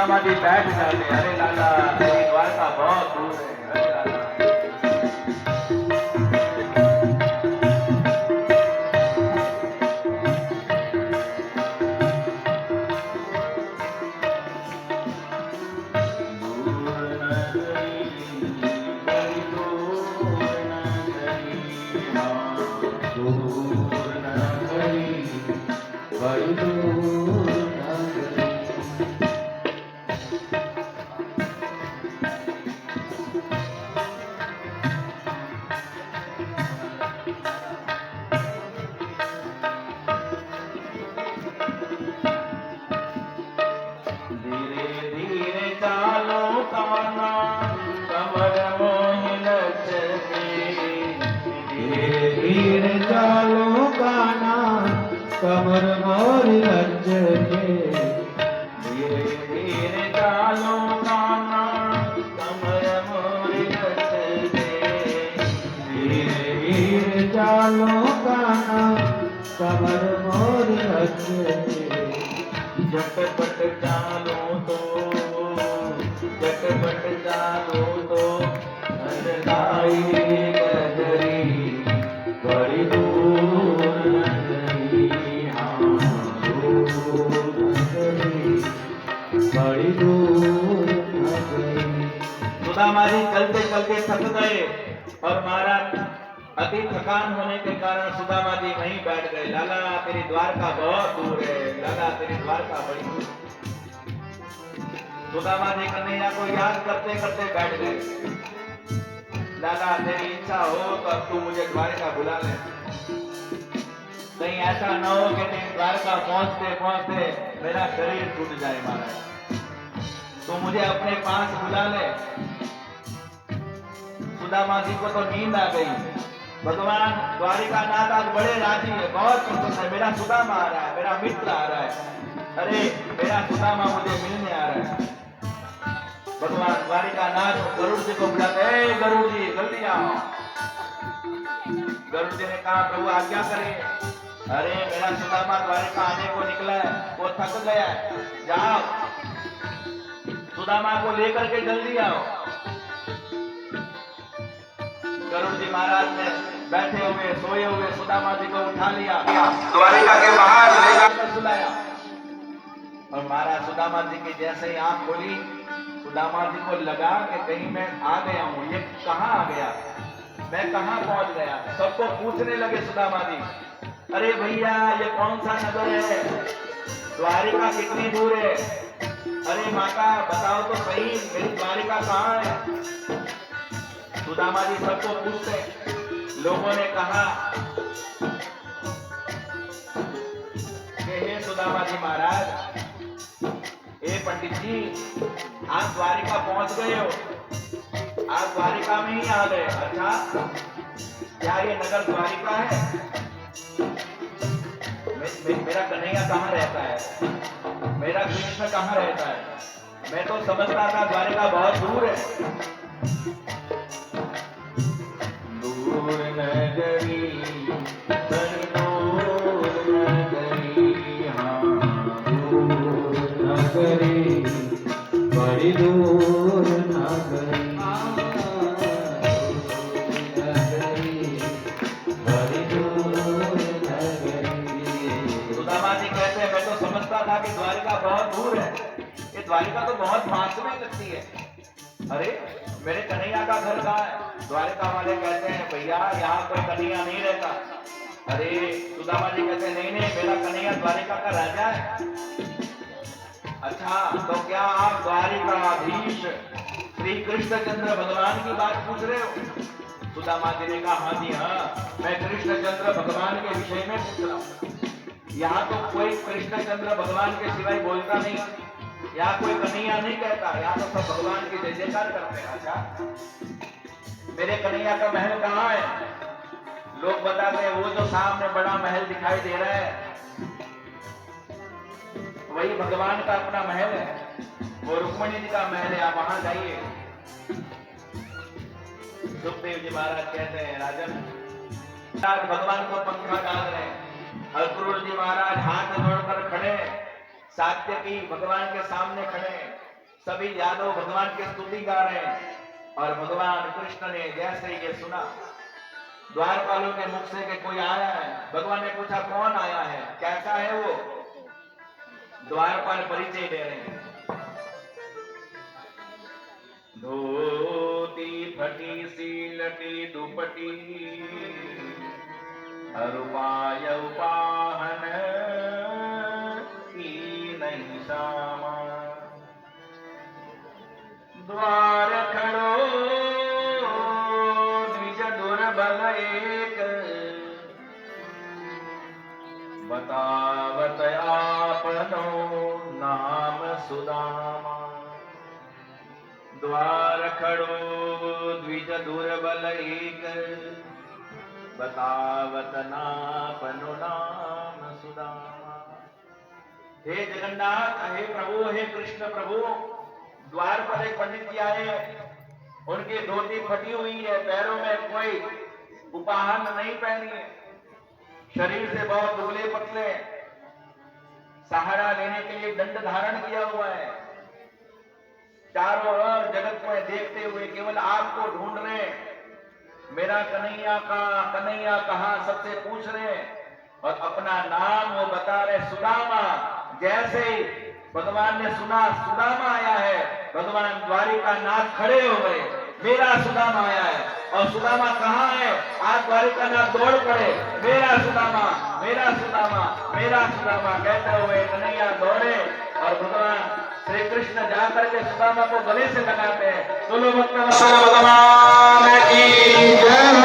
सुदामा जी बैठ जाते, अरे लाला मेरी द्वारका बहुत दूर है, अरे लाला। चालो काना कमर मोरी लज्जते, धीरे धीरे चालो काना कमर मोरी लज्जते, धीरे धीरे चालो काना कमर मोरी लज्जते। झटपट चालो तो झटपट चालो तो नजराई गजरी बड़ी दूर नजरी, हाँ दूर नजरी बड़ी दूर नजरी। सुदामा जी चलते चलते थक गए और महाराज अति थकान होने के कारण सुदामा जी वहीं बैठ गए। लाला तेरी द्वारका बहुत दूर है, लाला तेरी द्वारका बड़ी दूर है। सुदामा जी कन्हैया को याद करते करते बैठ गए। लाला तेरी इच्छा हो तो अब तू मुझे द्वारका बुला ले, कहीं ऐसा न हो कि तेरी द्वारका पहुंचते पहुंचते मेरा शरीर टूट जाए महाराज, तू मुझे अपने पास बुला ले। सुदामा जी को तो नींद आ गई। भगवान द्वारिका नाथ आज बड़े राजी है, बहुत खुश है, मेरा सुदामा आ रहा है, मेरा मित्र आ रहा है, अरे मेरा सुदामा मुझे मिलने आ रहा है। भगवान द्वारिका नाथ गरुड़ जी को बुलाते, गरुड़ जी जल्दी आओ। गरुड़ जी ने कहा प्रभु आज्ञा करिए। अरे मेरा सुदामा द्वारिका आने को निकला है, वो थक गया है, जाओ सुदामा को लेकर के जल्दी आओ। गरुड़ जी महाराज ने बैठे हुए सोए हुए सुदामा जी को उठा लिया, द्वारिका के बाहर ले जाकर सुलाया। और महाराज सुदामा जी की जैसे ही आंख खोली, सुदामा जी को लगा कि कहीं मैं आ गया हूं, ये कहां आ गया, मैं कहां पहुंच गया। सबको पूछने लगे सुदामा जी, अरे भैया ये कौन सा नगर है, द्वारिका कितनी दूर है, अरे माता बताओ तो सही मेरी द्वारिका कहां है। सुदामा जी सबको पूछते। लोगों ने कहा कि हे सुदामा जी महाराज, हे पंडित जी आप द्वारिका पहुंच गए हो, आप द्वारिका में ही आ गए। अच्छा क्या ये नगर द्वारिका है? मेरा कन्हैया कहाँ रहता है, मेरा कृष्ण कहाँ रहता है? मैं तो समझता था द्वारिका बहुत दूर है। दूर नगरी बड़ी दूर नगरी, हाँ दूर नगरी बड़ी दूर नगरी, नगरी बड़ी दूर नगरी। सुदामा जी कहते हैं मैं तो समझता था कि द्वारिका बहुत दूर है, ये द्वारिका तो बहुत पास में लगती है। अरे मेरे कन्हैया का घर कहाँ है? द्वारिका वाले कहते हैं भैया यहाँ कोई कन्हैया नहीं रहता। अरे सुदामा जी कहते हैं नहीं नहीं मेरा कन्हैया द्वारिका का राजा है। अच्छा तो क्या आप द्वारिकाधीश श्री कृष्णचंद्र भगवान की बात पूछ रहे हो? सुदामा जी ने कहा हाँ जी हाँ, मैं कृष्णचंद्र भगवान के विषय में पूछ रहा हूँ। यहाँ तो कोई कृष्णचंद्र भगवान के सिवाय बोलता नहीं, यहाँ कोई कन्हैया नहीं कहता, यहाँ तो सब भगवान की जय जयकार करते हैं। अच्छा मेरे कन्हैया का महल कहाँ है? लोग बताते हैं वो जो सामने बड़ा महल दिखाई दे रहा है वही भगवान का अपना महल है, वो रुक्मणी जी का महल है, आप वहां जाइए। सुखदेव जी महाराज कहते हैं राजन आज भगवान को पंखा डाल रहे हैं और क्रूर जी महाराज हाथ जोड़कर खड़े, सात्यकी भगवान के सामने खड़े, सभी यादव भगवान की स्तुति गा रहे हैं। और भगवान कृष्ण ने जैसे ये सुना, द्वारपालों के मुख से कि कोई आया है, भगवान ने पूछा कौन आया है, कैसा है वो। द्वारपाल परिचय दे रहे हैं। धोती फटी सी लटी दुपटी, अरुपाय उपाहन की नहीं सामा। द्वार खड़ो निज दुर्बल एक, बतावत आपनो नाम सुदामा। द्वार खड़ो द्विज दुर्बल एक, बतावत नापनो नाम सुदामा। हे जगन्नाथ, हे प्रभु, हे कृष्ण प्रभु, द्वार पर एक पंडित जी आए, उनकी धोती फटी हुई है, पैरों में कोई उपाहन नहीं पहनी है, शरीर से बहुत दुबले पतले, सहारा लेने के लिए दंड धारण किया हुआ है। चारों ओर जगत में देखते हुए केवल आपको ढूंढ रहे, मेरा कन्हैया कहाँ, सबसे पूछ रहे और अपना नाम वो बता रहे, सुदामा। जैसे ही भगवान ने सुना सुदामा आया है, भगवान द्वारिका नाथ खड़े हो गए, मेरा सुदामा आया है। और सुदामा कहाँ है? आज द्वारिका नाथ दौड़ पड़े, मेरा सुदामा, मेरा सुदामा, मेरा सुदामा कहते हुए कन्हैया दौड़े। और भगवान श्री कृष्ण जाकर के सुदामा को गले से लगाते हैं। दोनों भगवान की जय।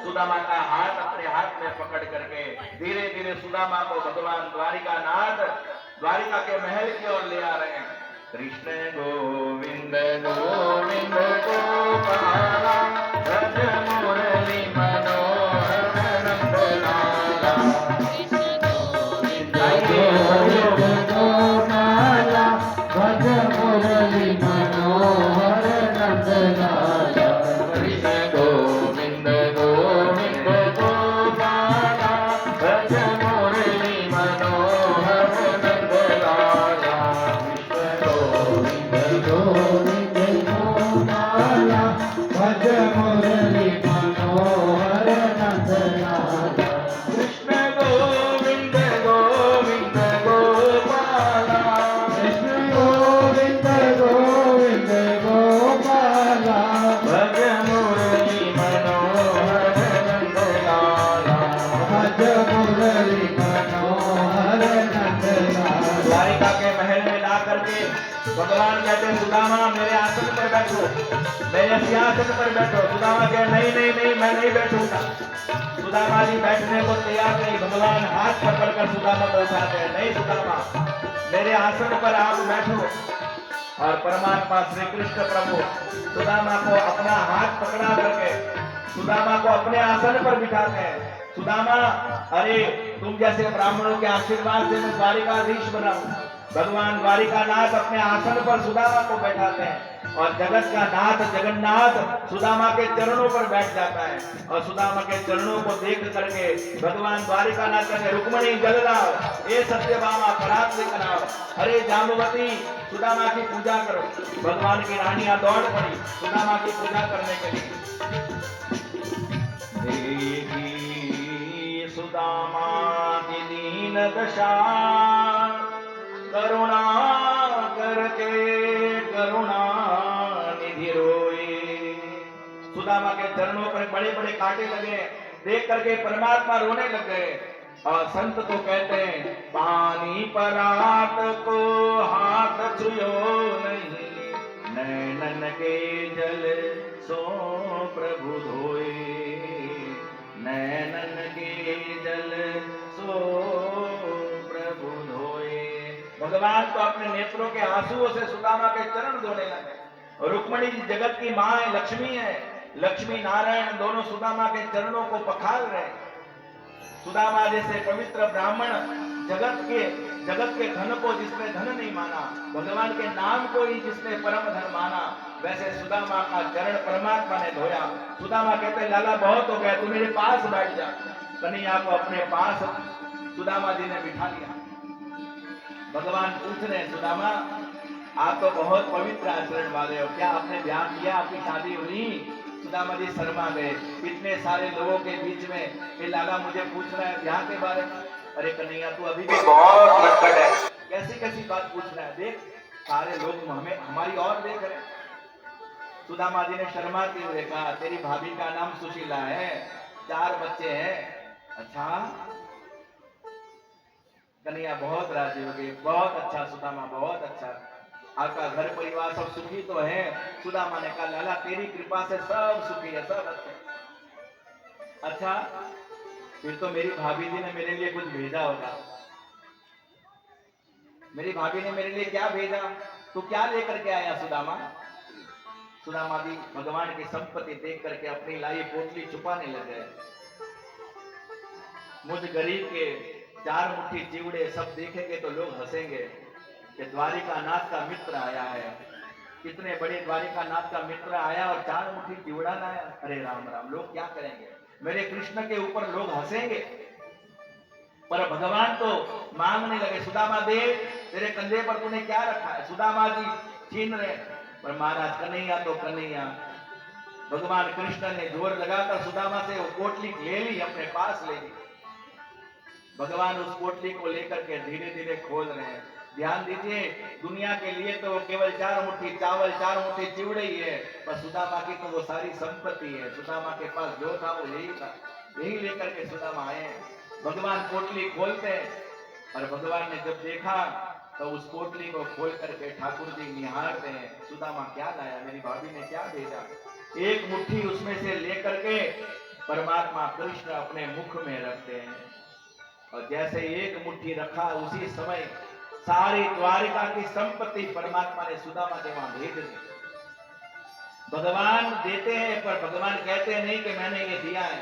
सुदामा का हाथ अपने हाथ में पकड़ करके धीरे धीरे सुदामा को भगवान द्वारिका नाथ द्वारिका के महल की ओर ले आ रहे हैं। कृष्ण गोविंद गोविंद गोपाला, भज मुरली मनोहर नंदलाला। भज मुरली मनोहर नंदलाला। कृष्ण गोविंद गोविंद गोपाला, भज मुरली मनोहर नंदलाला। गोविंद गोविंद गोपाला, भज मुरली मनोहर नंदलाला। कृष्ण गोविंद गोविंद गोपाला, कृष्ण गोविंद गोविंद गोपाला, भज मुरली मनोहर नंदलाला। भज मुरली मनोहर नंदलाला। द्वारिका के महल में ला करके भगवान कहते हैं, सुदामा मेरे आसन पर बैठो, मेरे सिंहासन पर बैठो। सुदामा कहे नहीं नहीं नहीं, मैं नहीं बैठूंगा। सुदामा जी बैठने को तैयार नहीं, भगवान हाथ पकड़कर सुदामा को उठाते हैं, नहीं सुदामा, मेरे आसन पर आप बैठो। और परमात्मा श्री कृष्ण प्रभु सुदामा को अपना हाथ पकड़ा करके सुदामा को अपने आसन पर बिठाते हैं। सुदामा, अरे तुम जैसे ब्राह्मणों के आशीर्वाद से मैं द्वारिकाधीश बना हूं। भगवान द्वारिकानाथ अपने आसन पर सुदामा को बैठाते हैं और जगत का नाथ जगन्नाथ सुदामा के चरणों पर बैठ जाता है। और सुदामा के चरणों को देख करके भगवान द्वारिकानाथ कहते, रुक्मणी जल लाओ, ए सत्यभामा परात लेकर आओ, अरे जाम्बवती सुदामा की पूजा करो। भगवान की रानियां दौड़ पड़ी सुदामा की पूजा करने के लिए। देखी सुदामा की दीन दशा, करुणा करके करुणा निधि रोए। सुदामा के चरणों पर बड़े बड़े कांटे लगे, देख करके परमात्मा रोने लग गए। और संत तो कहते हैं, पानी परात को हाथ छुयो नहीं, नैनन के जल सो प्रभु धोए, नैनन के जल सो प्रभु धोए। भगवान तो अपने नेत्रों के आंसुओं से सुदामा के चरण धोने लगे। रुक्मणी जी जगत की मां है, लक्ष्मी है, लक्ष्मी नारायण दोनों सुदामा के चरणों को पखाल रहे। सुदामा जैसे पवित्र ब्राह्मण जगत के धन को जिसने धन नहीं माना, भगवान के नाम को ही जिसने परम धन माना, वैसे सुदामा का चरण परमात्मा ने धोया। सुदामा कहते, लाला बहुत हो गया, तू मेरे पास बैठ जा। कन्हैया को अपने पास सुदामा जी ने बिठा लिया। भगवान पूछ रहे, सुदामा आप तो बहुत पवित्र आचरण वाले हो, क्या आपने ध्यान किया आपकी शादी हुई? सुदामा जी शर्मा गए, इतने सारे लोगों के बीच में ये लाला मुझे पूछ रहा है ब्याह के बारे में। अरे कन्हैया तू अभी भी बहुत नटखट है, कैसी कैसी बात पूछ रहा है, देख सारे लोग हमें हमारी और देख रहे हैं। सुदामा जी ने शर्माते हुए कहा तेरी भाभी का नाम सुशीला है, 4 बच्चे हैं। अच्छा, कन्हैया बहुत राजी हो गई, बहुत अच्छा सुदामा बहुत अच्छा, आपका घर परिवार सब सुखी तो है? सुदामा ने कहा लाला तेरी कृपा से सब सुखी है, सब अच्छे। अच्छा, फिर तो मेरी भाभी जी ने मेरे लिए कुछ भेजा होगा। मेरी भाभी ने मेरे लिए क्या भेजा? तो क्या लेकर के आया सुदामा? सुदामा जी भगवान की संपत्ति देख करके अपनी लाई पोटली छुपाने लगे। मुझ गरीब के 4 मुट्ठी चिवड़े सब देखेंगे तो लोग हंसेंगे कि द्वारिका नाथ का मित्र आया है, इतने बड़े द्वारिका नाथ का मित्र आया और 4 मुट्ठी चिवड़ा लाया। अरे राम राम, लोग क्या करेंगे, मेरे कृष्ण के ऊपर लोग हंसेंगे। पर भगवान तो मांगने लगे, सुदामा देव तेरे कंधे पर तूने क्या रखा है? सुदामा जी छीन रहे, पर महाराज कन्हैया तो कन्हैया, भगवान कृष्ण ने जोर लगाकर सुदामा से वो पोटली ले ली, अपने पास ले ली। भगवान उस पोटली को लेकर के धीरे धीरे खोल रहे हैं। ध्यान दीजिए, दुनिया के लिए तो केवल 4 मुट्ठी चावल 4 मुट्ठी चिवड़े ही है, पर सुदामा की तो वो सारी संपत्ति है। सुदामा के पास जो था वो यही था, यही लेकर के सुदामा आए। भगवान पोटली खोलते हैं और भगवान ने जब देखा तो उस पोटली को खोल करके ठाकुर जी निहारते हैं, सुदामा क्या लाया, मेरी भाभी ने क्या भेजा? एक मुट्ठी उसमें से लेकर के परमात्मा कृष्ण अपने मुख में रखते हैं, और जैसे एक मुट्ठी रखा उसी समय सारी द्वारिका की संपत्ति परमात्मा ने सुदामा के वहां भेज दी। भगवान देते हैं पर भगवान कहते नहीं कि मैंने ये दिया है।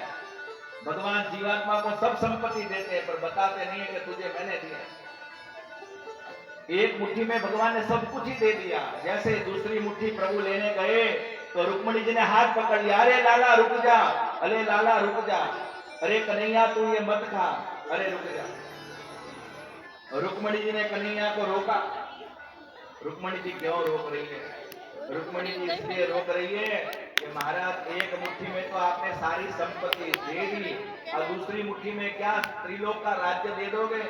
भगवान जीवात्मा को सब संपत्ति देते हैं पर बताते नहीं है कि तुझे मैंने दिया। एक मुट्ठी में भगवान ने सब कुछ ही दे दिया। जैसे दूसरी मुट्ठी प्रभु लेने गए तो रुक्मणी जी ने हाथ पकड़ लिया, अरे लाला रुक जा, अरे लाला रुक जा, अरे कन्हैया तू ये मत खा, अरे रुक जा। रुक्मणी जी ने कन्हैया को रोका। रुक्मणी जी क्यों रोक रही है? रुक्मणी जी इसलिए रोक रही है कि महाराज एक मुट्ठी में तो आपने सारी संपत्ति दे दी और दूसरी मुट्ठी में क्या त्रिलोक का राज्य दे दोगे?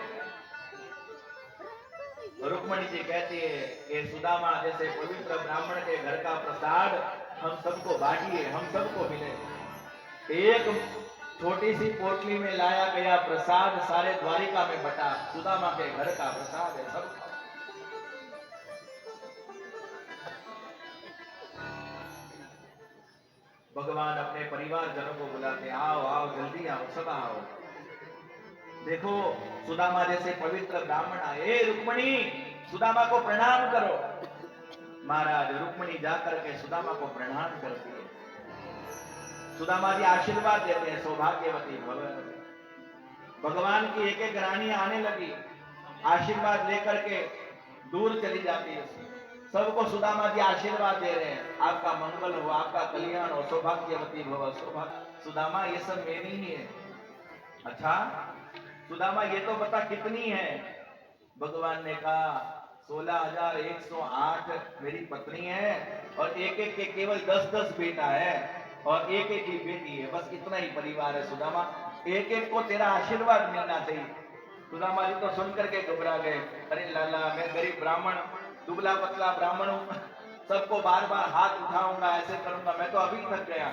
रुक्मणी जी कहती है कि सुदामा जैसे पवित्र ब्राह्मण के घर का प्रसाद हम सबको बांटिए, हम सबको मिले। एक छोटी सी पोटली में लाया गया प्रसाद सारे द्वारिका में बटा, सुदामा के घर का प्रसाद है सब। भगवान अपने परिवार जनों को बुलाते, आओ आओ जल्दी आओ, सब आओ। देखो सुदामा जैसे पवित्र ब्राह्मण आए, रुक्मणी सुदामा को प्रणाम करो। महाराज रुक्मणी जाकर के सुदामा को प्रणाम करती है। सुदामा जी आशीर्वाद देते हैं, सौभाग्यवती भव। भगवान की एक एक रानी आने लगी, आशीर्वाद लेकर के दूर चली जाती है। सबको सुदामा जी आशीर्वाद दे रहे हैं, आपका मंगल हो, आपका कल्याण हो, सौभाग्यवती भव। सौभाग्य सुदामा ये सब मेरी ही है। अच्छा सुदामा ये तो बता कितनी है? भगवान ने कहा 16,108 मेरी पत्नी है और एक एक के केवल 10-10 बेटा है और एक एक ही बेटी है, बस इतना ही परिवार है। सुदामा एक एक को तेरा आशीर्वाद मिलना चाहिए। सुदामा जी तो सुनकर के घबरा गए, अरे लाला मैं गरीब ब्राह्मण, दुबला पतला ब्राह्मण हूं, सबको बार बार हाथ उठाऊंगा, ऐसे करूंगा, मैं तो अभी थक गया।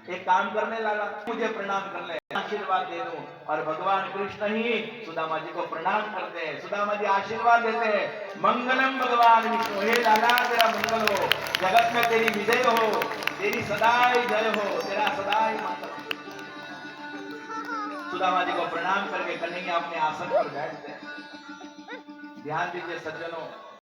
एक काम करने लाला, मुझे प्रणाम कर ले, आशीर्वाद दे दूं। और भगवान कृष्ण ही सुदामा जी को प्रणाम करते हैं। सुदामा जी आशीर्वाद देते हैं, मंगलम भगवान विष्णु, हे लाला तेरा मंगल हो, जगत में तेरी विजय हो, तेरी सदाई जय हो, तेरा सदाई मंगल। सुदामा जी को प्रणाम करके कन्हैया अपने आसन पर बैठते हैं। ध्यान दीजिए सज्जनों,